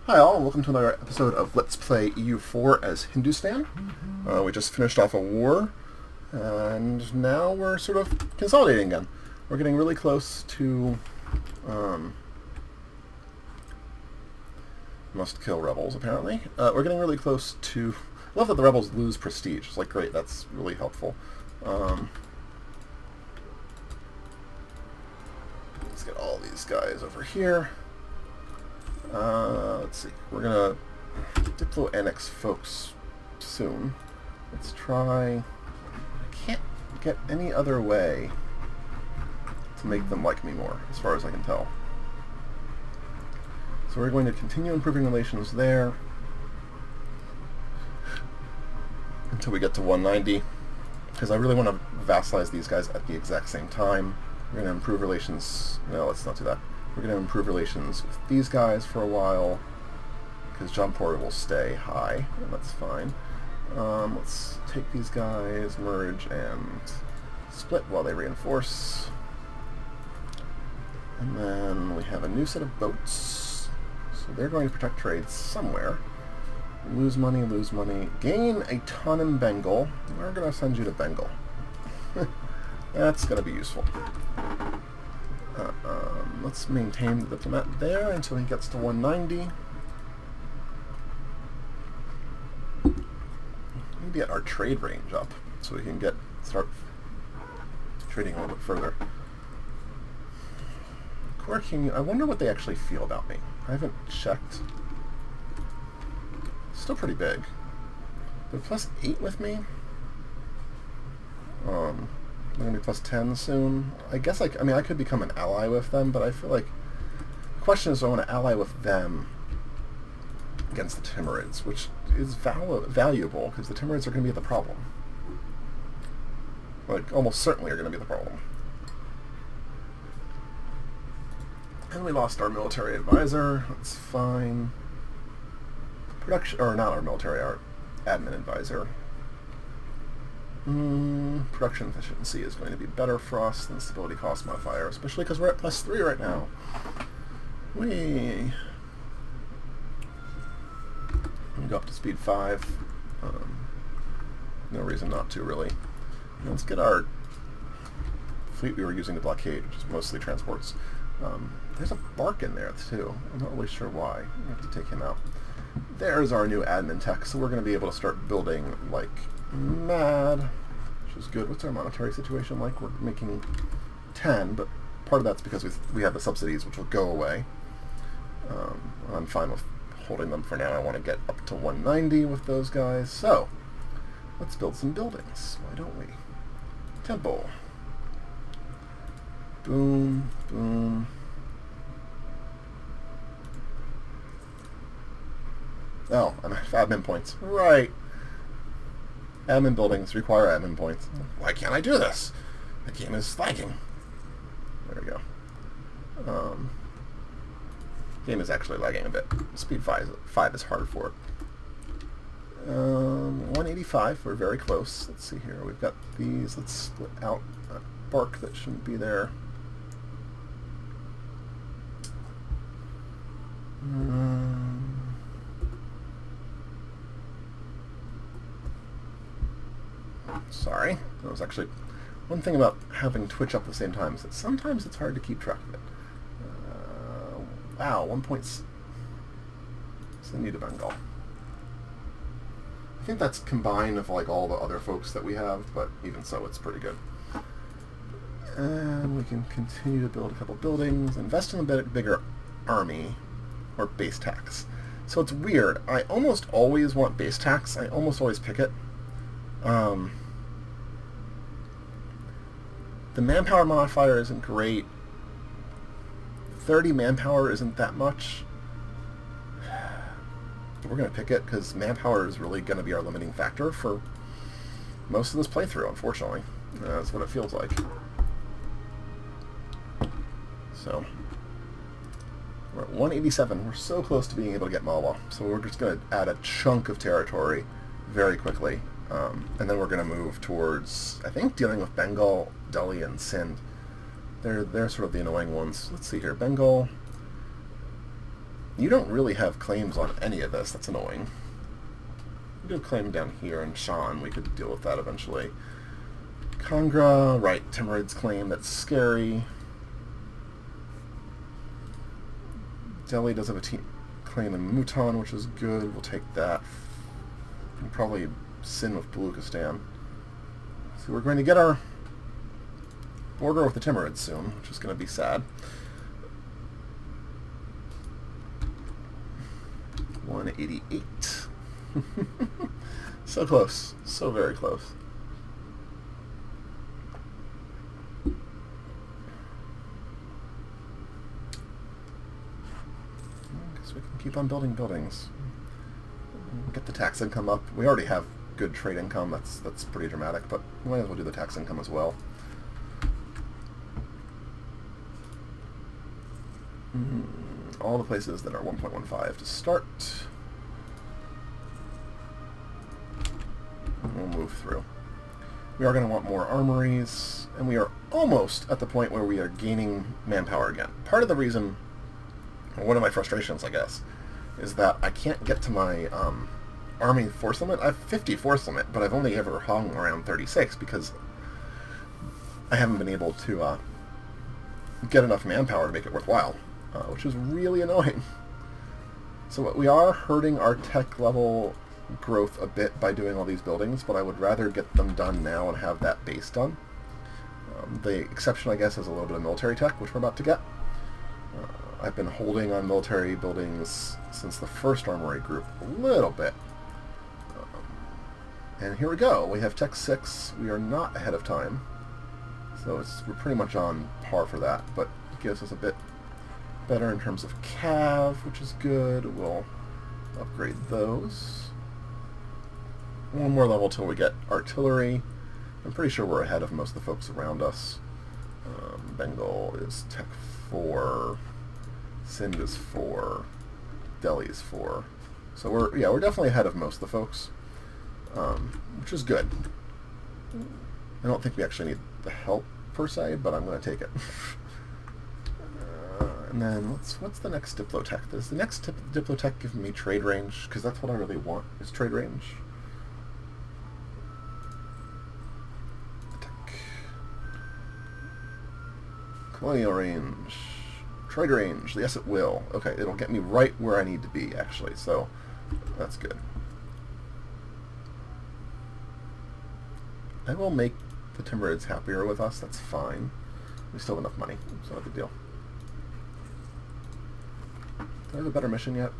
Hi all, and welcome to another episode of Let's Play EU4 as Hindustan. We just finished off a war, and now we're sort of consolidating again. We're getting really close to... must kill rebels, apparently. We're getting really close to... I love that the rebels lose prestige. It's like, great, that's really helpful. Let's get all these guys over here. Let's see. We're gonna Diplo annex folks soon. Let's try... I can't get any other way to make them like me more, as far as I can tell. So we're going to continue improving relations there until we get to 190, because I really want to vassalize these guys at the exact same time. We're going to improve relations... No, let's not do that. We're going to improve relations with these guys for a while, because Jampur will stay high, and that's fine. Let's take these guys, merge, and split while they reinforce. And then we have a new set of boats, so they're going to protect trade somewhere. Lose money, gain a ton in Bengal. We're going to send you to Bengal. That's going to be useful. Let's maintain the diplomat there until he gets to 190. We need to get our trade range up so we can start trading a little bit further. Core King, I wonder what they actually feel about me. I haven't checked. Still pretty big. They're +8 with me. They're going to be +10 soon. I guess I mean, I could become an ally with them, but I feel like the question is, do I want to ally with them against the Timurids, which is valuable, because the Timurids are going to be the problem. Like, almost certainly are going to be the problem. And we lost our military advisor. That's fine. Production, or not our military, our admin advisor. Production efficiency is going to be better for us than stability cost modifier, especially because we're at +3 right now. I'm going to go up to speed 5. No reason not to, really. Let's get our fleet we were using to blockade, which is mostly transports. There's a bark in there, too. I'm not really sure why. We have to take him out. There's our new admin tech, so we're going to be able to start building like mad, which is good. What's our monetary situation like? We're making 10, but part of that's because we have the subsidies, which will go away. I'm fine with holding them for now. I want to get up to 190 with those guys. So, let's build some buildings. Why don't we? Temple. Boom, boom. Oh, I'm at admin points. Right. Admin buildings require admin points. Why can't I do this? The game is lagging. There we go. Game is actually lagging a bit. Speed 5 is hard for it. 185, we're very close. Let's see here. We've got these. Let's split out that bark that shouldn't be there. Sorry. That was actually one thing about having Twitch up at the same time, is that sometimes it's hard to keep track of it. Wow, 1 point... Send you to Bengal. I think that's combined of like all the other folks that we have, but even so, it's pretty good. And we can continue to build a couple buildings, invest in a bit bigger army, or base tax. So it's weird. I almost always want base tax. I almost always pick it. The manpower modifier isn't great. 30 manpower isn't that much. We're going to pick it because manpower is really going to be our limiting factor for most of this playthrough, unfortunately. That's what it feels like. So, we're at 187. We're so close to being able to get Malwa. So we're just going to add a chunk of territory very quickly. And then we're going to move towards, I think, dealing with Bengal, Delhi, and Sindh. They're sort of the annoying ones. Let's see here. Bengal. You don't really have claims on any of this. That's annoying. We do have claim down here in Shan. We could deal with that eventually. Kangra, right, Timurid's claim. That's scary. Delhi does have a claim in Mutan, which is good. We'll take that. And probably Sin with Baluchistan. So we're going to get our border with the Timurids soon, which is going to be sad. 188. So close. So very close. I guess we can keep on building buildings. Get the tax income up. We already have good trade income. That's pretty dramatic, but we might as well do the tax income as well. All the places that are 1.15 to start. We'll move through. We are going to want more armories, and we are almost at the point where we are gaining manpower again. Part of the reason, or one of my frustrations, I guess, is that I can't get to my army force limit. I have 50 force limit, but I've only ever hung around 36 because I haven't been able to get enough manpower to make it worthwhile, which is really annoying. So we are hurting our tech level growth a bit by doing all these buildings, but I would rather get them done now and have that base done. The exception, I guess, is a little bit of military tech, which we're about to get. I've been holding on military buildings since the first armory group a little bit. And here we go. We have Tech 6. We are not ahead of time. So we're pretty much on par for that, but it gives us a bit better in terms of cav, which is good. We'll upgrade those. One more level till we get artillery. I'm pretty sure we're ahead of most of the folks around us. Bengal is Tech 4. Sind is 4. Delhi is 4. So we're definitely ahead of most of the folks, which is good. I don't think we actually need the help per se, but I'm going to take it. And then what's the next Diplotech? Does the next Diplotech give me trade range? Because that's what I really want, is trade range. Attack. Colonial range. Trade range. Yes, it will. Okay, it'll get me right where I need to be, actually, so that's good. I will make the Timurids happier with us. That's fine. We still have enough money. It's not a big deal. Do I have a better mission yet?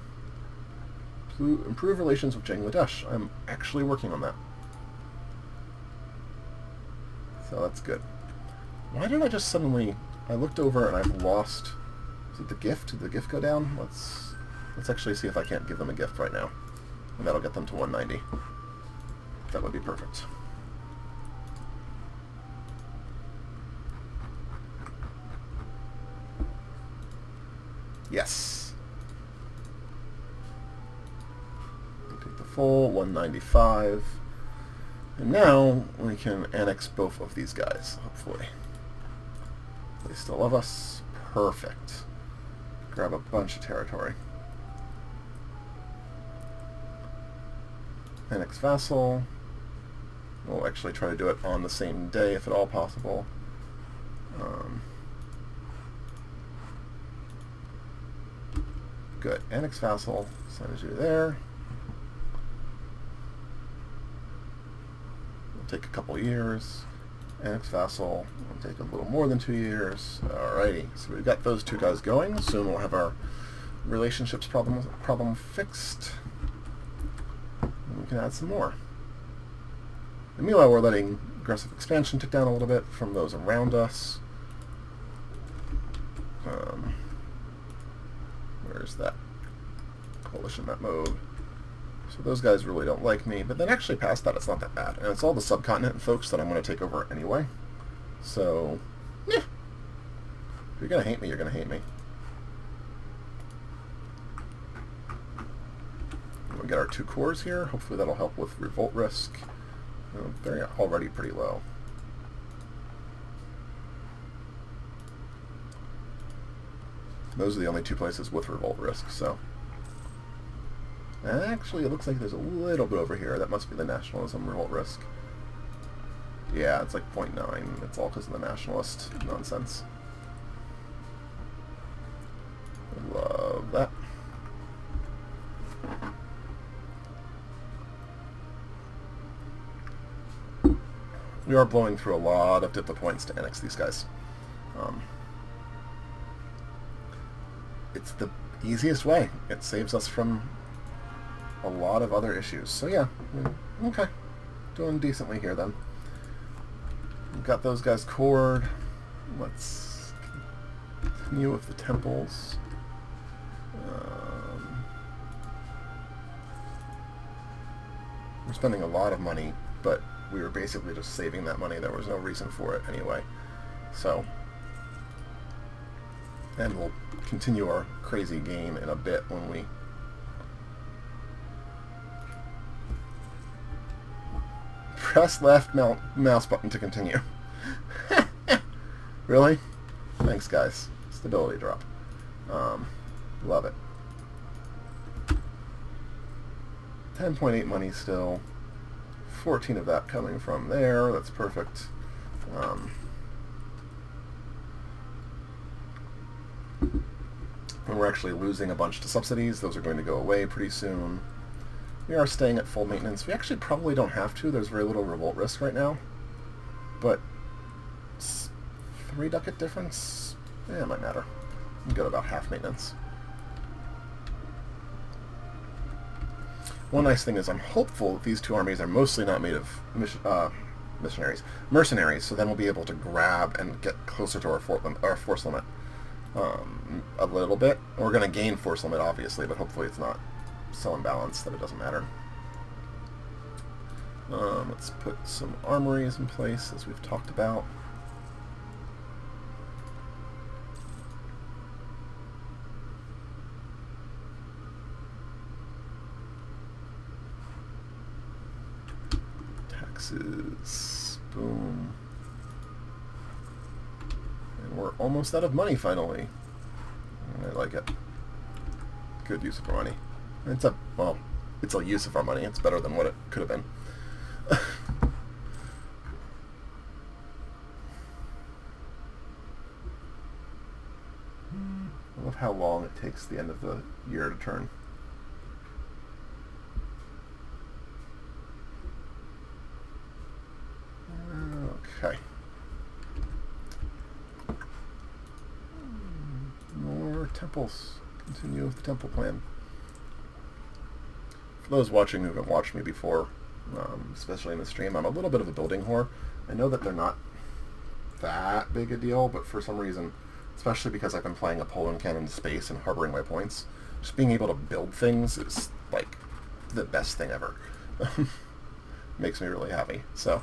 Improve relations with Bangladesh. I'm actually working on that. So that's good. Why did I just suddenly... I looked over and I've lost... Is it the gift? Did the gift go down? Let's actually see if I can't give them a gift right now. And that'll get them to 190. That would be perfect. Yes. Take the full 195. And now we can annex both of these guys, hopefully. They still love us. Perfect. Grab a bunch of territory. Annex vassal. We'll actually try to do it on the same day if at all possible. Good. Annex vassal. Send you there. It'll take a couple years. Annex vassal will take a little more than 2 years. Alrighty. So we've got those two guys going. Soon we'll have our relationships problem fixed. And we can add some more. And meanwhile, we're letting aggressive expansion tick down a little bit from those around us. Where's that coalition map mode? So those guys really don't like me, but then actually past that, it's not that bad. And it's all the subcontinent folks that I'm going to take over anyway. So, yeah. If you're going to hate me, you're going to hate me. We'll get our 2 cores here. Hopefully that'll help with revolt risk. They're already pretty low. Those are the only 2 places with revolt risk, so Actually, it looks like there's a little bit over here. That must be the nationalism revolt risk. Yeah, it's like 0.9. It's all because of the nationalist nonsense. Love that. We are blowing through a lot of diplo points to annex these guys. It's the easiest way. It saves us from a lot of other issues. So yeah, okay. Doing decently here then. We've got those guys cored. Let's continue with the temples. We're spending a lot of money, but we were basically just saving that money. There was no reason for it anyway. So, and we'll continue our crazy game in a bit when we press left mouse button to continue. Really? Thanks, guys. Stability drop. Love it. 10.8 money still. 14 of that coming from there. That's perfect. And we're actually losing a bunch to subsidies. Those are going to go away pretty soon. We are staying at full maintenance. We actually probably don't have to. There's very little revolt risk right now. But 3 ducat difference? Yeah, it might matter. We go to about half maintenance. One nice thing is I'm hopeful that these two armies are mostly not made of mercenaries, so then we'll be able to grab and get closer to our force limit a little bit. We're going to gain force limit, obviously, but hopefully it's not so imbalanced that it doesn't matter. Let's put some armories in place, as we've talked about. Boom. And we're almost out of money finally. I like it. Good use of our money. It's a use of our money. It's better than what it could have been. I love how long it takes the end of the year to turn. Okay. More temples. Continue with the temple plan. For those watching who haven't watched me before, especially in the stream, I'm a little bit of a building whore. I know that they're not that big a deal, but for some reason, especially because I've been playing a Poland cannon to space and harboring my points, just being able to build things is like the best thing ever. Makes me really happy. So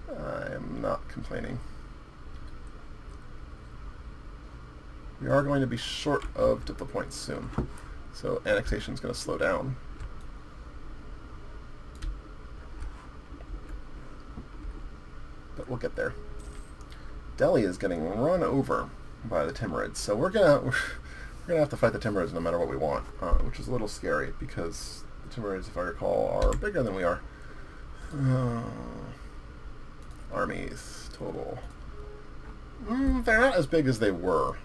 I am not complaining. We are going to be short of diplo points soon, so annexation is going to slow down. But we'll get there. Delhi is getting run over by the Timurids, so we're gonna have to fight the Timurids no matter what we want, which is a little scary because the Timurids, if I recall, are bigger than we are. Armies total. They're not as big as they were.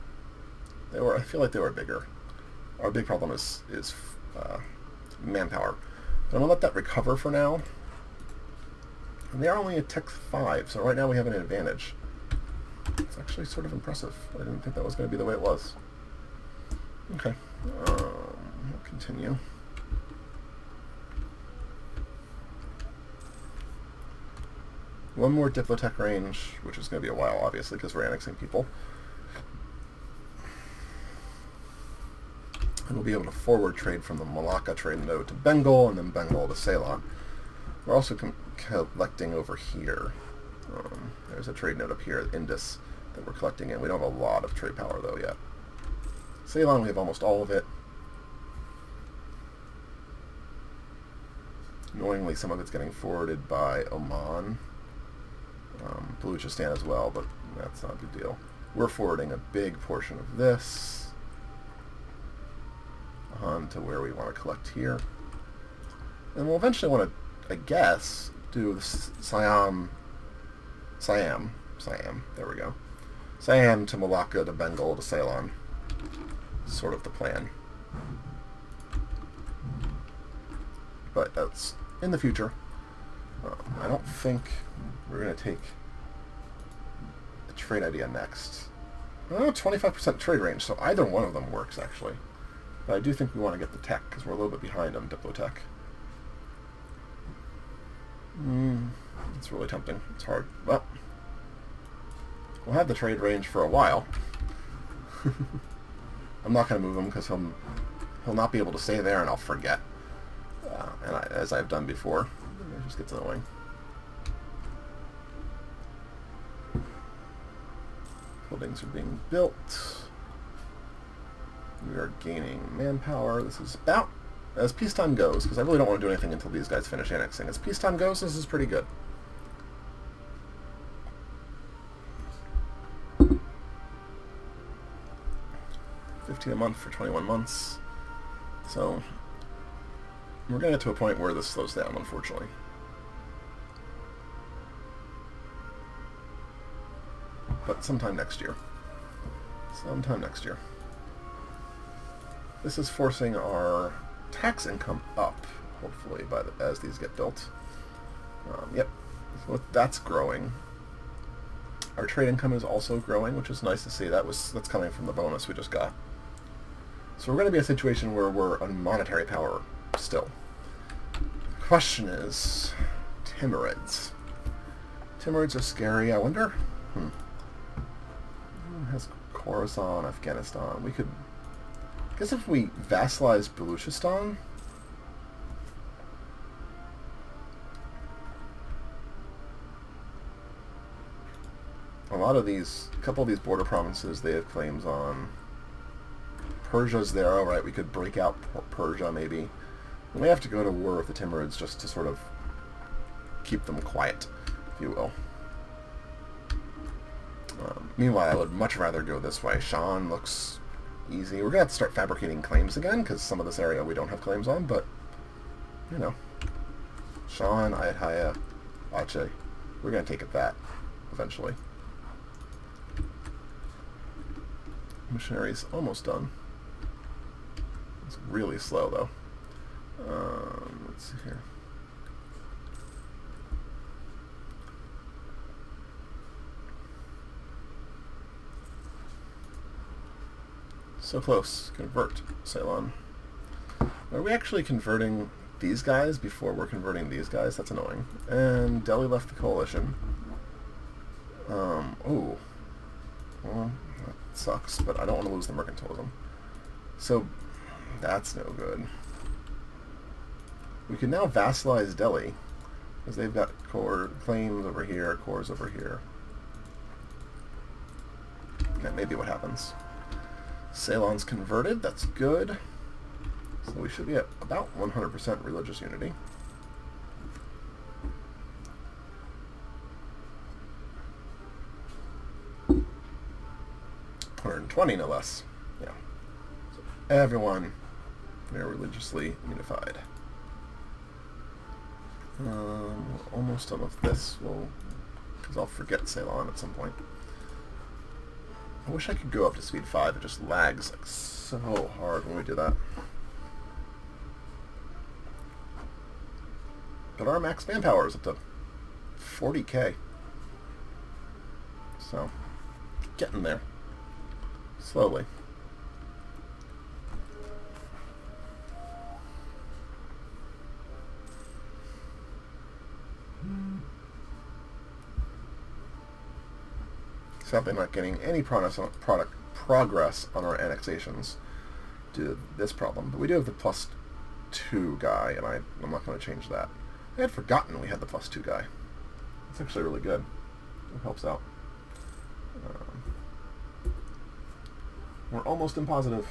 I feel like they were bigger. Our big problem is manpower. But I'm gonna let that recover for now. And they are only at Tech 5, so right now we have an advantage. It's actually sort of impressive. I didn't think that was going to be the way it was. Okay, we'll continue. One more Diplotech range, which is going to be a while, obviously, because we're annexing people. And we'll be able to forward trade from the Malacca trade node to Bengal, and then Bengal to Ceylon. We're also collecting over here. There's a trade node up here at Indus that we're collecting in. We don't have a lot of trade power, though, yet. Ceylon, we have almost all of it. Annoyingly, some of it's getting forwarded by Oman. Baluchistan as well, but that's not a big deal. We're forwarding a big portion of this on to where we want to collect here. And we'll eventually want to, I guess, do Siam, there we go. Siam to Malacca to Bengal to Ceylon. Sort of the plan. But that's in the future. I don't think we're going to take the trade idea next. 25% trade range, so either one of them works, actually. But I do think we want to get the tech, because we're a little bit behind on Diplotech. It's really tempting. It's hard. Well, we'll have the trade range for a while. I'm not going to move him, because he'll not be able to stay there, and I'll forget. As I've done before. It just gets annoying. Buildings are being built. We are gaining manpower. This is about as peacetime goes, because I really don't want to do anything until these guys finish annexing. As peacetime goes, this is pretty good. $15 a month for 21 months. So we're going to get to a point where this slows down, unfortunately. But sometime next year. This is forcing our tax income up, hopefully, as these get built. Yep, so that's growing. Our trade income is also growing, which is nice to see. That's coming from the bonus we just got. So we're going to be in a situation where we're on monetary power still. The question is, Timurids. Timurids are scary. I wonder. Has Khorasan, Afghanistan. We could. I guess if we vassalize Baluchistan. A couple of these border provinces, they have claims on. Persia's there, alright, we could break out Persia maybe. We may have to go to war with the Timurids just to sort of keep them quiet, if you will. Meanwhile, I would much rather go this way. Shan looks easy. We're going to have to start fabricating claims again, because some of this area we don't have claims on, but, you know. Shan, Ayutthaya, Aceh. We're going to take it that, eventually. Missionary's almost done. It's really slow, though. Let's see here. So close. Convert, Ceylon. Are we actually converting these guys before we're converting these guys? That's annoying. And Delhi left the coalition. Oh. Well, that sucks, but I don't want to lose the mercantilism. So, that's no good. We can now vassalize Delhi, because they've got claims over here, cores over here. That may be what happens. Ceylon's converted, that's good. So we should be at about 100% religious unity. $120, no less. Yeah. So everyone, they're religiously unified. We're almost done with this. Because I'll forget Ceylon at some point. I wish I could go up to speed 5. It just lags like so hard when we do that. But our max manpower is up to 40k. So, getting there. Slowly. Sadly not getting any progress on our annexations due to this problem. But we do have the +2 guy, and I'm not going to change that. I had forgotten we had the +2 guy. It's actually really good. It helps out. We're almost in positive.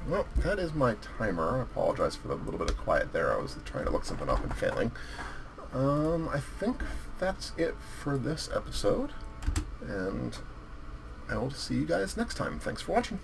Well, that is my timer. I apologize for the little bit of quiet there. I was trying to look something up and failing. I think that's it for this episode, and I will see you guys next time. Thanks for watching.